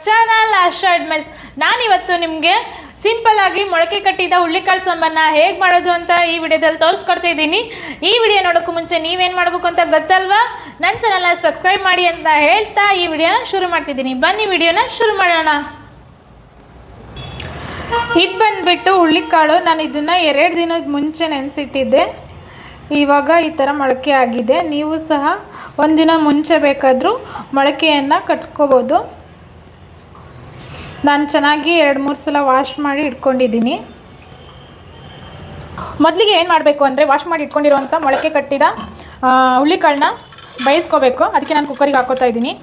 Channel ಆಶಾ mess. ನಾನಿವತ್ತು ನಿಮಗೆ simple ಆಗಿ ಮೊಳಕೆ ಕಟ್ಟಿದ ಹುಳ್ಳಿಕಾಳು ಸಾಂಬಾರನ್ನ ಹೇಗೆ ಮಾಡೋದು ಅಂತ ಈ ವಿಡಿಯೋದಲ್ಲಿ ತೋರಿಸ್ಕೊಡ್ತಾ ಇದ್ದೀನಿ. ಈ ವಿಡಿಯೋ ನೋಡೋಕ್ಕೂ ಮುಂಚೆ ನೀವೇನು ಮಾಡಬೇಕು ಅಂತ ಗೊತ್ತಲ್ವಾ? ನನ್ನ ಚಾನಲ್ನ ಸಬ್ಸ್ಕ್ರೈಬ್ ಮಾಡಿ ಅಂತ ಹೇಳ್ತಾ ಈ ವಿಡಿಯೋನ ಶುರು ಮಾಡ್ತಿದ್ದೀನಿ. ಬನ್ನಿ ವಿಡಿಯೋನ ಶುರು ಮಾಡೋಣ. ಇದು ಬಂದುಬಿಟ್ಟು ಹುಳ್ಳಿಕಾಳು. ನಾನು ಇದನ್ನು 2 ದಿನದ ಮುಂಚೆ ನೆನೆಸಿಟ್ಟಿದ್ದೆ. ಇವಾಗ ಈ ಥರ ಮೊಳಕೆ ಆಗಿದೆ. ನೀವು ಸಹ ಒಂದಿನ ಮುಂಚೆ ಬೇಕಾದರೂ ಮೊಳಕೆಯನ್ನು ಕಟ್ಕೋಬೋದು. ನಾನು ಚೆನ್ನಾಗಿ 2-3 ಸಲ ವಾಶ್ ಮಾಡಿ ಇಟ್ಕೊಂಡಿದ್ದೀನಿ. ಮೊದಲಿಗೆ ಏನು ಮಾಡಬೇಕು ಅಂದರೆ, ವಾಶ್ ಮಾಡಿ ಇಟ್ಕೊಂಡಿರುವಂಥ ಮೊಳಕೆ ಕಟ್ಟಿದ ಹುಳ್ಳಿಕಾಳನ್ನ ಬೇಯಿಸ್ಕೋಬೇಕು. ಅದಕ್ಕೆ ನಾನು ಕುಕ್ಕರಿಗೆ ಹಾಕೋತಾ ಇದ್ದೀನಿ.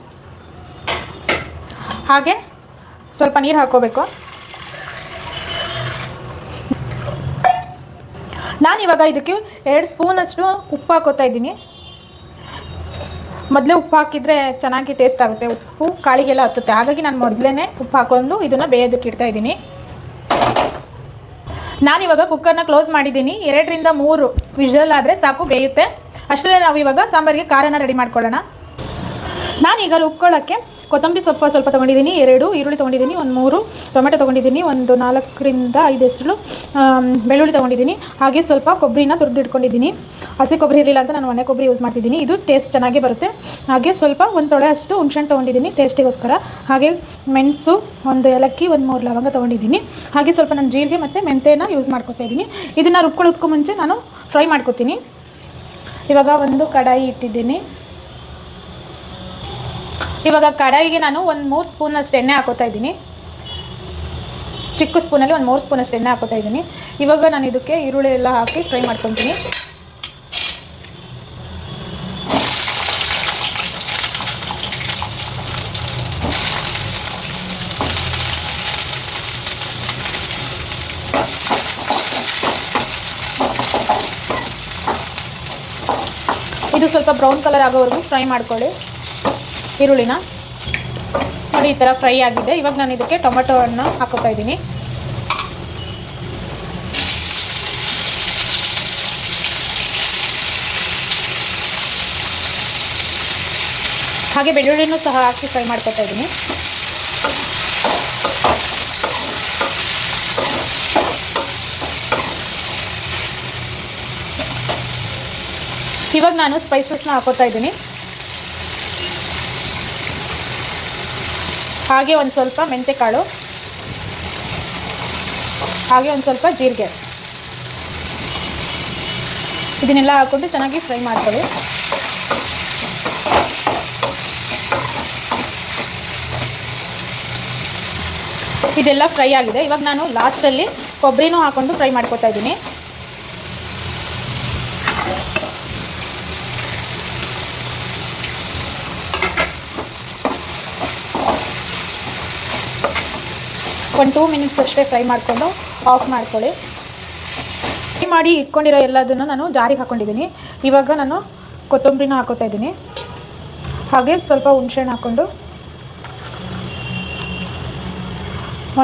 ಹಾಗೆ ಸ್ವಲ್ಪ ನೀರು ಹಾಕೋಬೇಕು. ನಾನಿವಾಗ ಇದಕ್ಕೆ 2 ಸ್ಪೂನಷ್ಟು ಉಪ್ಪು ಹಾಕೋತಾ ಇದ್ದೀನಿ. ಮೊದಲೇ ಉಪ್ಪು ಹಾಕಿದರೆ ಚೆನ್ನಾಗಿ ಟೇಸ್ಟ್ ಆಗುತ್ತೆ. ಉಪ್ಪು ಕಾಳಿಗೆಲ್ಲ ಹತ್ತುತ್ತೆ. ಹಾಗಾಗಿ ನಾನು ಮೊದಲೇ ಉಪ್ಪು ಹಾಕೊಂಡು ಇದನ್ನು ಬೇಯೋದಕ್ಕೆ ಇಡ್ತಾ ಇದ್ದೀನಿ. ನಾನಿವಾಗ ಕುಕ್ಕರ್ನ ಕ್ಲೋಸ್ ಮಾಡಿದ್ದೀನಿ. 2ರಿಂದ 3 ವಿಷಲ್ ಆದರೆ ಸಾಕು, ಬೇಯುತ್ತೆ. ಅಷ್ಟರಲ್ಲೇ ನಾವು ಇವಾಗ ಸಾಂಬಾರಿಗೆ ಖಾರನ ರೆಡಿ ಮಾಡ್ಕೊಳ್ಳೋಣ. ನಾನೀಗ ರುಬ್ಕೊಳ್ಳೋಕ್ಕೆ ಕೊತ್ತಂಬರಿ ಸೊಪ್ಪು ಸ್ವಲ್ಪ ತೊಗೊಂಡಿದ್ದೀನಿ, 2 ಈರುಳ್ಳಿ ತೊಗೊಂಡಿದ್ದೀನಿ, 3 ಟೊಮೆಟೊ ತೊಗೊಂಡಿದ್ದೀನಿ, 4ರಿಂದ 5 ಹೆಸರು ಬೆಳ್ಳುಳ್ಳಿ ತೊಗೊಂಡಿದ್ದೀನಿ. ಹಾಗೆ ಸ್ವಲ್ಪ ಕೊಬ್ಬರಿನ ತುರಿದಿಟ್ಕೊಂಡಿದ್ದೀನಿ. ಹಸಿ ಕೊಬ್ಬರಿ ಇರಲಿಲ್ಲ ಅಂತ ನಾನು ಒಣ ಕೊಬ್ಬರಿ ಯೂಸ್ ಮಾಡ್ತಿದ್ದೀನಿ. ಇದು ಟೇಸ್ಟ್ ಚೆನ್ನಾಗೇ ಬರುತ್ತೆ. ಹಾಗೆ ಸ್ವಲ್ಪ 1 ತೊಳೆ ಅಷ್ಟು ಹುಣಸೆಹಣ್ಣು ತೊಗೊಂಡಿದ್ದೀನಿ ಟೇಸ್ಟಿಗೋಸ್ಕರ. ಹಾಗೆ ಮೆಣಸು, 1 ಏಲಕ್ಕಿ, 3 ಲವಂಗ ತೊಗೊಂಡಿದ್ದೀನಿ. ಹಾಗೆ ಸ್ವಲ್ಪ ನಾನು ಜೀರಿಗೆ ಮತ್ತು ಮೆಂತೆನ ಯೂಸ್ ಮಾಡ್ಕೊತಾ ಇದ್ದೀನಿ. ಇದನ್ನು ರುಬ್ಕೊಳ್ಳೋದಕ್ಕೂ ಮುಂಚೆ ನಾನು ಫ್ರೈ ಮಾಡ್ಕೊತೀನಿ. ಇವಾಗ ಒಂದು ಕಡಾಯಿ ಇಟ್ಟಿದ್ದೀನಿ. ಇವಾಗ ಕಡಾಯಿಗೆ ನಾನು 3 ಸ್ಪೂನಷ್ಟು ಎಣ್ಣೆ ಹಾಕೋತಾ ಇದ್ದೀನಿ. ಚಿಕ್ಕ ಸ್ಪೂನಲ್ಲಿ 3 ಸ್ಪೂನಷ್ಟು ಎಣ್ಣೆ ಹಾಕೋತಾ ಇದ್ದೀನಿ. ಇವಾಗ ನಾನು ಇದಕ್ಕೆ ಈರುಳ್ಳಿ ಎಲ್ಲ ಹಾಕಿ ಫ್ರೈ ಮಾಡ್ಕೊತೀನಿ. ಇದು ಸ್ವಲ್ಪ ಬ್ರೌನ್ ಕಲರ್ ಆಗೋವರೆಗೂ ಫ್ರೈ ಮಾಡ್ಕೊಳ್ಳಿ ಈರುಳ್ಳಿನ. ನೋಡಿ, ಈ ಥರ ಫ್ರೈ ಆಗಿದೆ. ಇವಾಗ ನಾನು ಇದಕ್ಕೆ ಟೊಮೆಟೊವನ್ನು ಹಾಕೋತಾ ಇದ್ದೀನಿ. ಹಾಗೆ ಬೆಳ್ಳುಳ್ಳಿನೂ ಸಹ ಹಾಕಿ ಫ್ರೈ ಮಾಡ್ಕೊತಾ ಇದ್ದೀನಿ. ಇವಾಗ ನಾನು ಸ್ಪೈಸಸ್ನ ಹಾಕೋತಾ ಇದ್ದೀನಿ. ಹಾಗೆ ಒಂದು ಸ್ವಲ್ಪ ಮೆಂತೆಕಾಳು, ಹಾಗೆ ಒಂದು ಸ್ವಲ್ಪ ಜೀರಿಗೆ, ಇದನ್ನೆಲ್ಲ ಹಾಕ್ಕೊಂಡು ಚೆನ್ನಾಗಿ ಫ್ರೈ ಮಾಡ್ಕೊಳ್ಳಿ. ಇದೆಲ್ಲ ಫ್ರೈ ಆಗಿದೆ. ಇವಾಗ ನಾನು ಲಾಸ್ಟಲ್ಲಿ ಕೊಬ್ಬರಿನೂ ಹಾಕ್ಕೊಂಡು ಫ್ರೈ ಮಾಡ್ಕೊತಾ ಇದ್ದೀನಿ. ಒಂದು 2 ಮಿನಿಟ್ಸ್ ಅಷ್ಟೇ ಫ್ರೈ ಮಾಡಿಕೊಂಡು ಆಫ್ ಮಾಡ್ಕೊಳ್ಳಿ. ಫ್ರೈ ಮಾಡಿ ಇಟ್ಕೊಂಡಿರೋ ಎಲ್ಲದನ್ನು ನಾನು ಜಾರಿಗೆ ಹಾಕ್ಕೊಂಡಿದ್ದೀನಿ. ಇವಾಗ ನಾನು ಕೊತ್ತಂಬರಿನ ಹಾಕೋತಾ ಇದ್ದೀನಿ. ಹಾಗೆ ಸ್ವಲ್ಪ ಹುಣಸೆಹಣ್ಣು ಹಾಕ್ಕೊಂಡು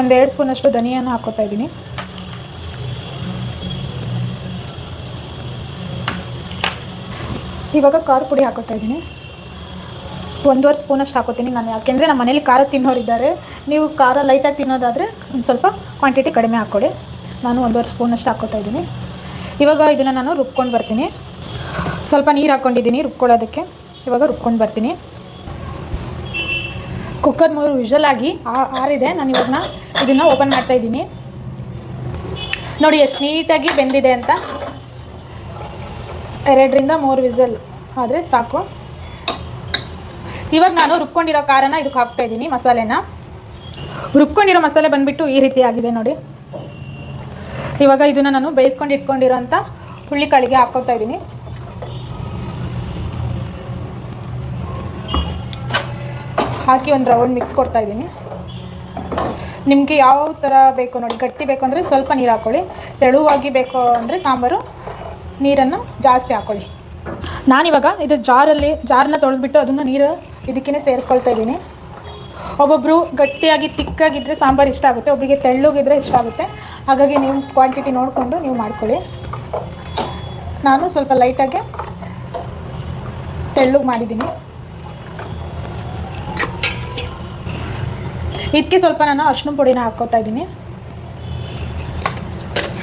1-2 ಸ್ಪೂನಷ್ಟು ಧನಿಯಾನ ಹಾಕೋತಾ ಇದ್ದೀನಿ. ಇವಾಗ ಖಾರ ಪುಡಿ ಹಾಕೋತಾ ಇದ್ದೀನಿ. 1.5 ಸ್ಪೂನಷ್ಟು ಹಾಕೋತೀನಿ ನಾನು. ಯಾಕೆಂದರೆ ನಮ್ಮ ಮನೇಲಿ ಖಾರ ತಿನ್ನೋರಿದ್ದಾರೆ. ನೀವು ಖಾರ ಲೈಟಾಗಿ ತಿನ್ನೋದಾದರೆ ಒಂದು ಸ್ವಲ್ಪ ಕ್ವಾಂಟಿಟಿ ಕಡಿಮೆ ಹಾಕ್ಕೊಳ್ಳಿ. ನಾನು 1.5 ಸ್ಪೂನಷ್ಟು ಹಾಕೋತಾ ಇದ್ದೀನಿ. ಇವಾಗ ಇದನ್ನು ನಾನು ರುಬ್ಕೊಂಡು ಬರ್ತೀನಿ. ಸ್ವಲ್ಪ ನೀರು ಹಾಕ್ಕೊಂಡಿದ್ದೀನಿ ರುಬ್ಕೊಳ್ಳೋದಕ್ಕೆ. ಇವಾಗ ರುಬ್ಕೊಂಡು ಬರ್ತೀನಿ. ಕುಕ್ಕರ್ 3 ವಿಷಲ್ ಆಗಿ ಆರಿದೆ. ನಾನು ಇವಾಗ ಇದನ್ನು ಓಪನ್ ಮಾಡ್ತಾ ಇದ್ದೀನಿ. ನೋಡಿ ಎಷ್ಟು ನೀಟಾಗಿ ಬೆಂದಿದೆ ಅಂತ. 2ರಿಂದ 3 ವಿಷಲ್ ಆದರೆ ಸಾಕು. ಇವಾಗ ನಾನು ರುಬ್ಕೊಂಡಿರೋ ಖಾರನ ಇದಕ್ಕೆ ಹಾಕ್ತಾ ಇದ್ದೀನಿ. ಮಸಾಲೆನ ರುಬ್ಕೊಂಡಿರೋ ಮಸಾಲೆ ಬಂದುಬಿಟ್ಟು ಈ ರೀತಿ ಆಗಿದೆ ನೋಡಿ. ಇವಾಗ ಇದನ್ನು ನಾನು ಬೇಯಿಸ್ಕೊಂಡು ಇಟ್ಕೊಂಡಿರೋಂಥ ಹುಳ್ಳಿಕಾಳಿಗೆ ಹಾಕ್ಕೋತಾ ಇದ್ದೀನಿ. ಹಾಕಿ ಒಂದು ರೌಂಡ್ ಮಿಕ್ಸ್ ಕೊಡ್ತಾ ಇದ್ದೀನಿ. ನಿಮಗೆ ಯಾವ ಥರ ಬೇಕು ನೋಡಿ, ಗಟ್ಟಿ ಬೇಕು ಅಂದರೆ ಸ್ವಲ್ಪ ನೀರು ಹಾಕ್ಕೊಳ್ಳಿ, ತೆಳುವಾಗಿ ಬೇಕು ಅಂದರೆ ಸಾಂಬಾರು ನೀರನ್ನು ಜಾಸ್ತಿ ಹಾಕ್ಕೊಳ್ಳಿ. ನಾನಿವಾಗ ಇದು ಜಾರನ್ನ ತೊಳೆದ್ಬಿಟ್ಟು ಅದನ್ನು ನೀರು ಇದಕ್ಕೇ ಸೇರಿಸ್ಕೊಳ್ತಾ ಇದ್ದೀನಿ. ಒಬ್ಬೊಬ್ಬರು ಗಟ್ಟಿಯಾಗಿ ತಿಕ್ಕಾಗಿದ್ದರೆ ಸಾಂಬಾರು ಇಷ್ಟ ಆಗುತ್ತೆ, ಒಬ್ಬರಿಗೆ ತೆಳ್ಳಗಿದ್ರೆ ಇಷ್ಟ ಆಗುತ್ತೆ. ಹಾಗಾಗಿ ನೀವು ಕ್ವಾಂಟಿಟಿ ನೋಡಿಕೊಂಡು ನೀವು ಮಾಡ್ಕೊಳ್ಳಿ. ನಾನು ಸ್ವಲ್ಪ ಲೈಟಾಗಿ ತೆಳ್ಳಗೆ ಮಾಡಿದ್ದೀನಿ. ಇದಕ್ಕೆ ಸ್ವಲ್ಪ ನಾನು ಅರಿಶಿನ ಪುಡಿನ ಹಾಕ್ಕೋತಾ ಇದ್ದೀನಿ.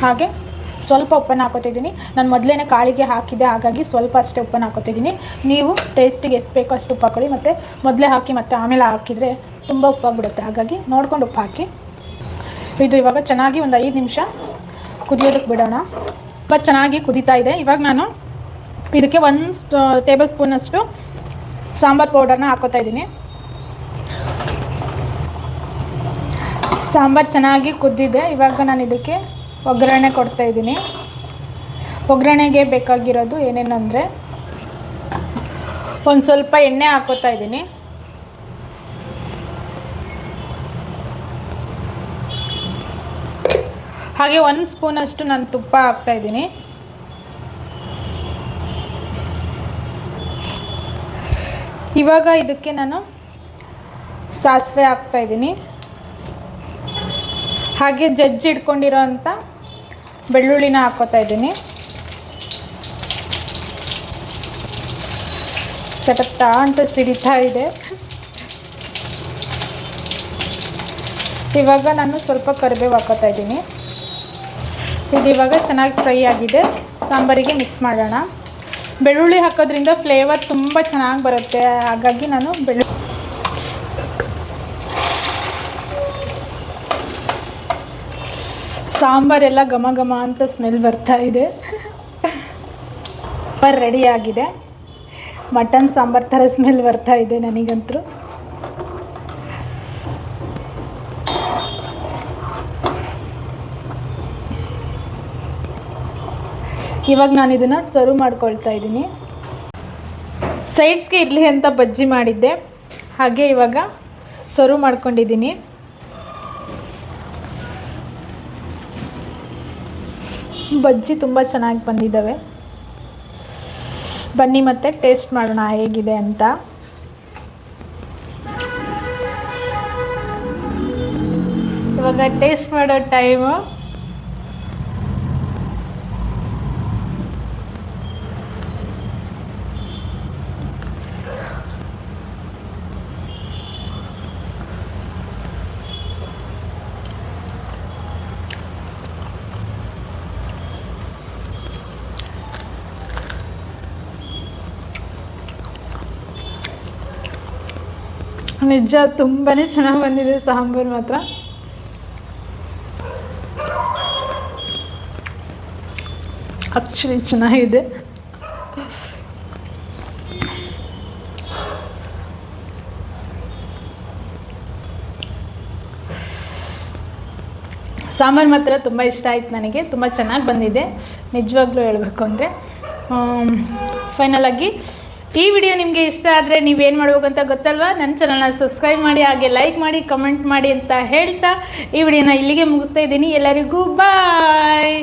ಹಾಗೆ ಸ್ವಲ್ಪ ಉಪ್ಪನ್ನು ಹಾಕೋತಿದ್ದೀನಿ. ನಾನು ಮೊದಲೇ ಕಾಳಿಗೆ ಹಾಕಿದ್ದೆ, ಹಾಗಾಗಿ ಸ್ವಲ್ಪ ಅಷ್ಟೇ ಉಪ್ಪನ್ನು ಹಾಕೋತಿದ್ದೀನಿ. ನೀವು ಟೇಸ್ಟಿಗೆ ಎಷ್ಟು ಬೇಕೋ ಅಷ್ಟು ಉಪ್ಪು ಹಾಕೊಳ್ಳಿ. ಮತ್ತು ಮೊದಲೇ ಹಾಕಿ ಮತ್ತು ಆಮೇಲೆ ಹಾಕಿದರೆ ತುಂಬ ಉಪ್ಪಾಗ್ಬಿಡುತ್ತೆ, ಹಾಗಾಗಿ ನೋಡ್ಕೊಂಡು ಉಪ್ಪು ಹಾಕಿ. ಇದು ಇವಾಗ ಚೆನ್ನಾಗಿ ಒಂದು 5 ನಿಮಿಷ ಕುದಿಯೋದಕ್ಕೆ ಬಿಡೋಣ. ತುಂಬ ಚೆನ್ನಾಗಿ ಕುದೀತಾ ಇದೆ. ಇವಾಗ ನಾನು ಇದಕ್ಕೆ 1 ಟೇಬಲ್ ಸ್ಪೂನಷ್ಟು ಸಾಂಬಾರು ಪೌಡರ್ನ ಹಾಕೋತಾ ಇದ್ದೀನಿ. ಸಾಂಬಾರು ಚೆನ್ನಾಗಿ ಕುದ್ದಿದೆ. ಇವಾಗ ನಾನು ಇದಕ್ಕೆ ಒಗ್ಗರಣೆ ಕೊಡ್ತಾ ಇದ್ದೀನಿ. ಒಗ್ಗರಣೆಗೆ ಬೇಕಾಗಿರೋದು ಏನೇನಂದರೆ ಒಂದು ಸ್ವಲ್ಪ ಎಣ್ಣೆ ಹಾಕೋತಾ ಇದ್ದೀನಿ. ಹಾಗೆ 1 ಸ್ಪೂನಷ್ಟು ನಾನು ತುಪ್ಪ ಹಾಕ್ತಾ ಇದ್ದೀನಿ. ಇವಾಗ ಇದಕ್ಕೆ ನಾನು ಸಾಸಿವೆ ಹಾಕ್ತಾ ಇದ್ದೀನಿ. ಹಾಗೆ ಜಜ್ಜಿ ಇಟ್ಕೊಂಡಿರೋ ಅಂಥ ಬೆಳ್ಳುಳ್ಳಿನ ಹಾಕ್ಕೋತಾ ಇದ್ದೀನಿ. ಚಟಪಟ ಅಂತ ಸಿಡಿತಾ ಇದೆ. ಇವಾಗ ನಾನು ಸ್ವಲ್ಪ ಕರಿಬೇವು ಹಾಕ್ಕೋತಾ ಇದ್ದೀನಿ. ಇದು ಇವಾಗ ಚೆನ್ನಾಗಿ ಫ್ರೈ ಆಗಿದೆ. ಸಾಂಬಾರಿಗೆ ಮಿಕ್ಸ್ ಮಾಡೋಣ. ಬೆಳ್ಳುಳ್ಳಿ ಹಾಕೋದ್ರಿಂದ ಫ್ಲೇವರ್ ತುಂಬ ಚೆನ್ನಾಗಿ ಬರುತ್ತೆ, ಹಾಗಾಗಿ ನಾನು ಸಾಂಬಾರೆಲ್ಲ ಘಮ ಘಮ ಅಂತ ಸ್ಮೆಲ್ ಬರ್ತಾ ಇದೆ. ಸಾಂಬಾರು ರೆಡಿಯಾಗಿದೆ. ಮಟನ್ ಸಾಂಬಾರು ಥರ ಸ್ಮೆಲ್ ಬರ್ತಾ ಇದೆ ನನಗಂತೂ. ಇವಾಗ ನಾನು ಇದನ್ನು ಸರ್ವ್ ಮಾಡ್ಕೊಳ್ತಾ ಇದ್ದೀನಿ. ಸೈಡ್ಸ್ಗೆ ಇರಲಿ ಅಂತ ಬಜ್ಜಿ ಮಾಡಿದ್ದೆ, ಹಾಗೆ ಇವಾಗ ಸರ್ವ್ ಮಾಡ್ಕೊಂಡಿದ್ದೀನಿ. ಬಜ್ಜಿ ತುಂಬ ಚೆನ್ನಾಗಿ ಬಂದಿದ್ದಾವೆ. ಬನ್ನಿ ಮತ್ತೆ ಟೇಸ್ಟ್ ಮಾಡೋಣ ಹೇಗಿದೆ ಅಂತ. ಇವಾಗ ಟೇಸ್ಟ್ ಮಾಡೋ ಟೈಮು. ನಿಜ ತುಂಬಾ ಚೆನ್ನಾಗಿ ಬಂದಿದೆ ಸಾಂಬಾರು ಮಾತ್ರ. ಆ್ಯಕ್ಚುಲಿ ಚೆನ್ನಾಗಿದೆ. ಸಾಂಬಾರು ಮಾತ್ರ ತುಂಬ ಇಷ್ಟ ಆಯ್ತು ನನಗೆ. ತುಂಬ ಚೆನ್ನಾಗಿ ಬಂದಿದೆ ನಿಜವಾಗ್ಲೂ ಹೇಳಬೇಕು ಅಂದರೆ. ಫೈನಲಾಗಿ ಈ ವಿಡಿಯೋ ನಿಮಗೆ ಇಷ್ಟ ಆದರೆ ನೀವೇನು ಮಾಡ್ಬೇಕಂತ ಗೊತ್ತಲ್ವಾ? ನನ್ನ ಚಾನಲ್ನ ಸಬ್ಸ್ಕ್ರೈಬ್ ಮಾಡಿ, ಹಾಗೆ ಲೈಕ್ ಮಾಡಿ, ಕಮೆಂಟ್ ಮಾಡಿ ಅಂತ ಹೇಳ್ತಾ ಈ ವಿಡಿಯೋನ ಇಲ್ಲಿಗೆ ಮುಗಿಸ್ತಾ ಇದ್ದೀನಿ. ಎಲ್ಲರಿಗೂ ಬಾಯ್.